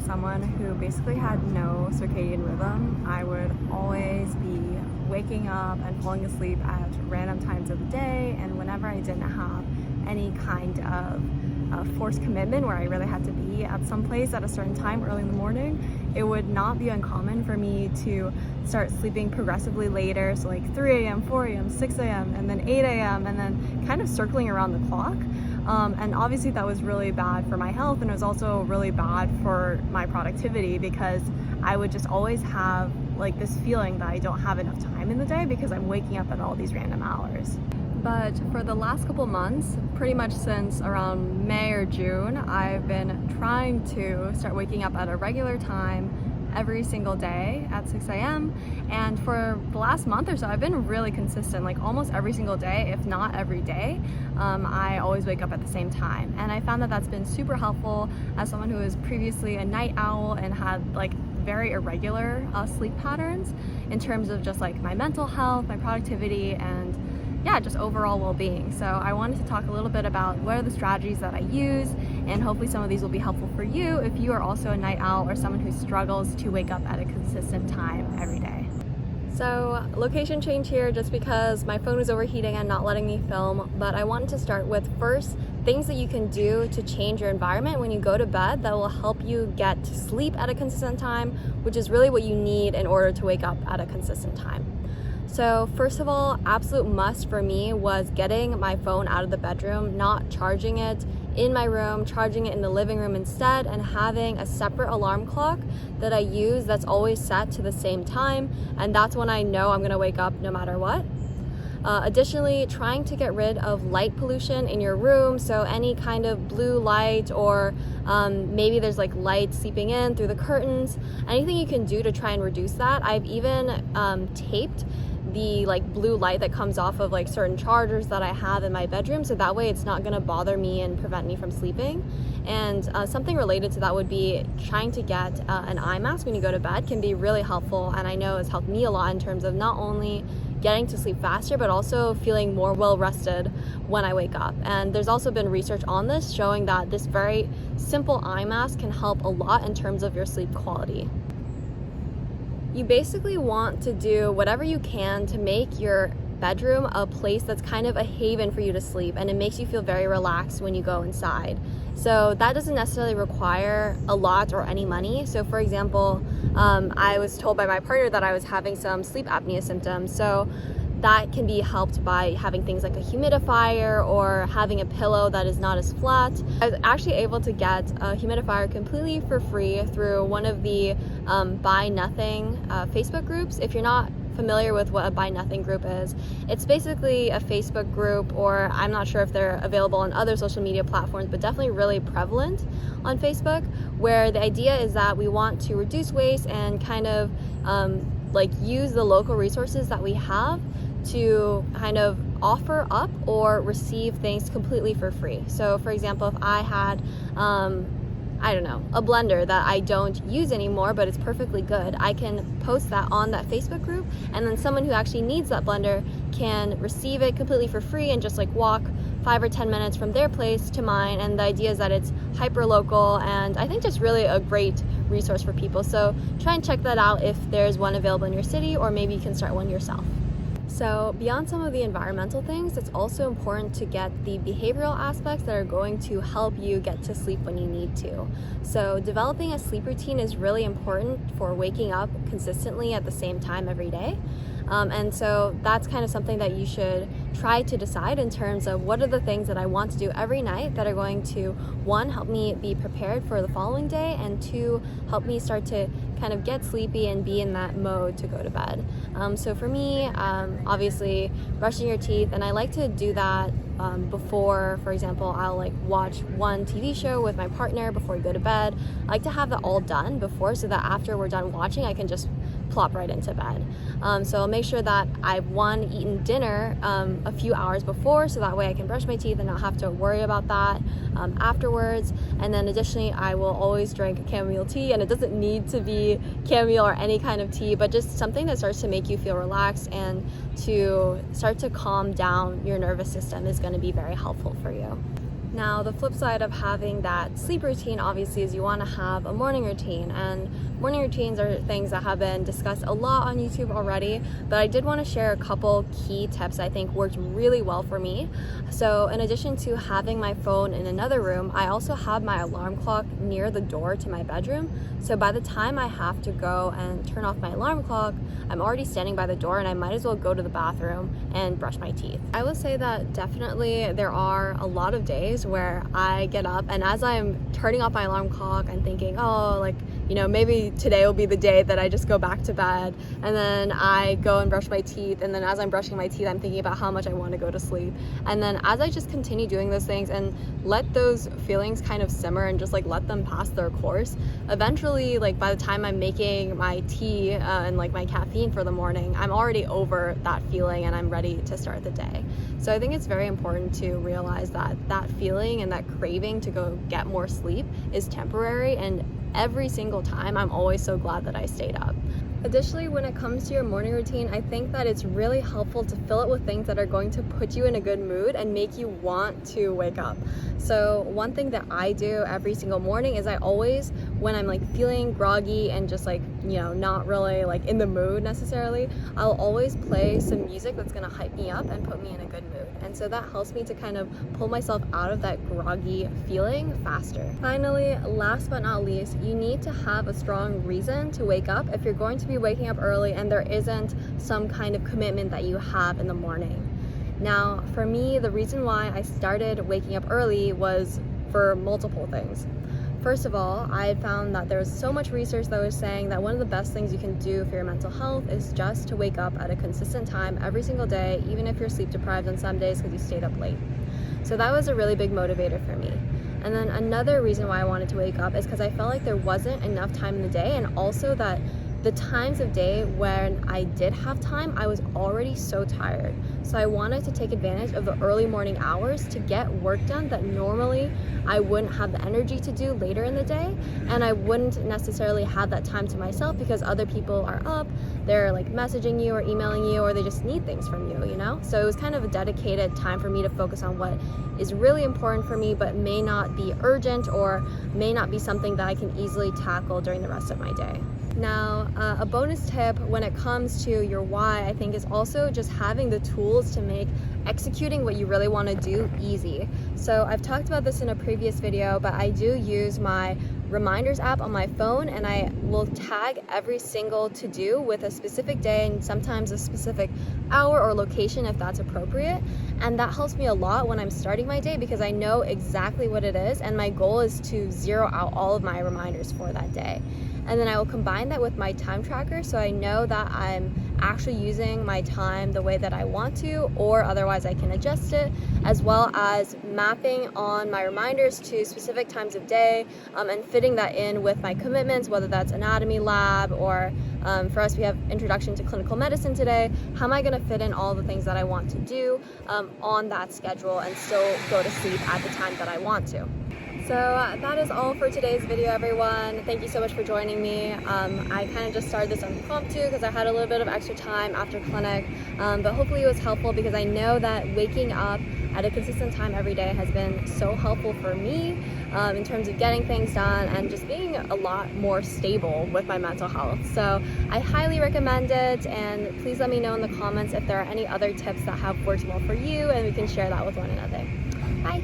someone who basically had no circadian rhythm. I would always be waking up and falling asleep at random times of the day, and whenever I didn't have any kind of forced commitment where I really had to be at some place at a certain time early in the morning, it would not be uncommon for me to start sleeping progressively later, so like 3 a.m., 4 a.m., 6 a.m., and then 8 a.m., and then kind of circling around the clock. And obviously that was really bad for my health, and it was also really bad for my productivity because I would just always have like this feeling that I don't have enough time in the day because I'm waking up at all these random hours. But for the last couple months, pretty much since around May or June, I've been trying to start waking up at a regular time every single day at 6 a.m. And for the last month or so, I've been really consistent, like almost every single day, if not every day. I always wake up at the same time. And I found that that's been super helpful as someone who was previously a night owl and had like very irregular sleep patterns in terms of just like my mental health, my productivity, and yeah, just overall well-being. So I wanted to talk a little bit about what are the strategies that I use, and hopefully some of these will be helpful for you if you are also a night owl or someone who struggles to wake up at a consistent time every day. So location change here just because my phone is overheating and not letting me film, but I wanted to start with first things that you can do to change your environment when you go to bed that will help you get to sleep at a consistent time, which is really what you need in order to wake up at a consistent time. So first of all, absolute must for me was getting my phone out of the bedroom, not charging it in my room, charging it in the living room instead, and having a separate alarm clock that I use that's always set to the same time, and that's when I know I'm gonna wake up no matter what. Additionally, trying to get rid of light pollution in your room, so any kind of blue light or maybe there's like light seeping in through the curtains, anything you can do to try and reduce that. I've even taped the like blue light that comes off of like certain chargers that I have in my bedroom, so that way it's not gonna bother me and prevent me from sleeping. And something related to that would be trying to get an eye mask when you go to bed can be really helpful, and I know it's helped me a lot in terms of not only getting to sleep faster but also feeling more well rested when I wake up. And there's also been research on this showing that this very simple eye mask can help a lot in terms of your sleep quality. You basically want to do whatever you can to make your bedroom a place that's kind of a haven for you to sleep, and it makes you feel very relaxed when you go inside. So that doesn't necessarily require a lot or any money. So for example, I was told by my partner that I was having some sleep apnea symptoms. So that can be helped by having things like a humidifier or having a pillow that is not as flat. I was actually able to get a humidifier completely for free through one of the Buy Nothing Facebook groups. If you're not familiar with what a Buy Nothing group is, it's basically a Facebook group, or I'm not sure if they're available on other social media platforms, but definitely really prevalent on Facebook, where the idea is that we want to reduce waste and kind of like use the local resources that we have to kind of offer up or receive things completely for free. So for example, if I had I don't know, a blender that I don't use anymore but it's perfectly good, I can post that on that Facebook group, and then someone who actually needs that blender can receive it completely for free and just like walk 5 or 10 minutes from their place to mine. And the idea is that it's hyper local, and I think just really a great resource for people. So try and check that out if there's one available in your city, or maybe you can start one yourself. So beyond some of the environmental things, it's also important to get the behavioral aspects that are going to help you get to sleep when you need to. So developing a sleep routine is really important for waking up consistently at the same time every day. And so that's kind of something that you should try to decide in terms of what are the things that I want to do every night that are going to, one, help me be prepared for the following day, and two, help me start to kind of get sleepy and be in that mode to go to bed. So for me, obviously brushing your teeth, and I like to do that before, for example, I'll like watch one TV show with my partner before we go to bed. I like to have that all done before, so that after we're done watching, I can just plop right into bed. So I'll make sure that I've eaten dinner a few hours before, so that way I can brush my teeth and not have to worry about that afterwards. And then additionally, I will always drink chamomile tea, and it doesn't need to be chamomile or any kind of tea, but just something that starts to make you feel relaxed and to start to calm down your nervous system is going to be very helpful for you. Now, the flip side of having that sleep routine obviously is you want to have a morning routine, and morning routines are things that have been discussed a lot on YouTube already, but I did want to share a couple key tips I think worked really well for me. So in addition to having my phone in another room, I also have my alarm clock near the door to my bedroom. So by the time I have to go and turn off my alarm clock, I'm already standing by the door and I might as well go to the bathroom and brush my teeth. I will say that definitely there are a lot of days where I get up and as I'm turning off my alarm clock, I'm thinking, oh, like, you know, maybe today will be the day that I just go back to bed, and then I go and brush my teeth, and then as I'm brushing my teeth, I'm thinking about how much I want to go to sleep. And then as I just continue doing those things and let those feelings kind of simmer and just like let them pass their course, eventually, like by the time I'm making my tea and like my caffeine for the morning, I'm already over that feeling and I'm ready to start the day. So I think it's very important to realize that that feeling and that craving to go get more sleep is temporary, and every single time I'm always so glad that I stayed up. Additionally, when it comes to your morning routine, I think that it's really helpful to fill it with things that are going to put you in a good mood and make you want to wake up. So one thing that I do every single morning is I always, when I'm like feeling groggy and just like, you know, not really like in the mood necessarily, I'll always play some music that's gonna hype me up and put me in a good mood. And so that helps me to kind of pull myself out of that groggy feeling faster. Finally, last but not least, you need to have a strong reason to wake up if you're going to be waking up early and there isn't some kind of commitment that you have in the morning. Now, for me, the reason why I started waking up early was for multiple things. First of all, I found that there was so much research that was saying that one of the best things you can do for your mental health is just to wake up at a consistent time every single day, even if you're sleep deprived on some days because you stayed up late. So that was a really big motivator for me. And then another reason why I wanted to wake up is because I felt like there wasn't enough time in the day, and also that the times of day when I did have time, I was already so tired. So I wanted to take advantage of the early morning hours to get work done that normally I wouldn't have the energy to do later in the day, and I wouldn't necessarily have that time to myself because other people are up, they're like messaging you or emailing you, or they just need things from you, you know? So it was kind of a dedicated time for me to focus on what is really important for me but may not be urgent or may not be something that I can easily tackle during the rest of my day. Now, a bonus tip when it comes to your why, I think, is also just having the tools to make executing what you really want to do easy. So I've talked about this in a previous video, but I do use my reminders app on my phone, and I will tag every single to-do with a specific day and sometimes a specific hour or location if that's appropriate. And that helps me a lot when I'm starting my day because I know exactly what it is, and my goal is to zero out all of my reminders for that day. And then I will combine that with my time tracker so I know that I'm actually using my time the way that I want to, or otherwise I can adjust it, as well as mapping on my reminders to specific times of day and fitting that in with my commitments, whether that's anatomy lab or for us we have introduction to clinical medicine today. How am I going to fit in all the things that I want to do on that schedule and still go to sleep at the time that I want to? So that is all for today's video, everyone. Thank you so much for joining me. I kind of just started this impromptu because I had a little bit of extra time after clinic, but hopefully it was helpful because I know that waking up at a consistent time every day has been so helpful for me in terms of getting things done and just being a lot more stable with my mental health. So I highly recommend it, and please let me know in the comments if there are any other tips that have worked well for you, and we can share that with one another. Bye.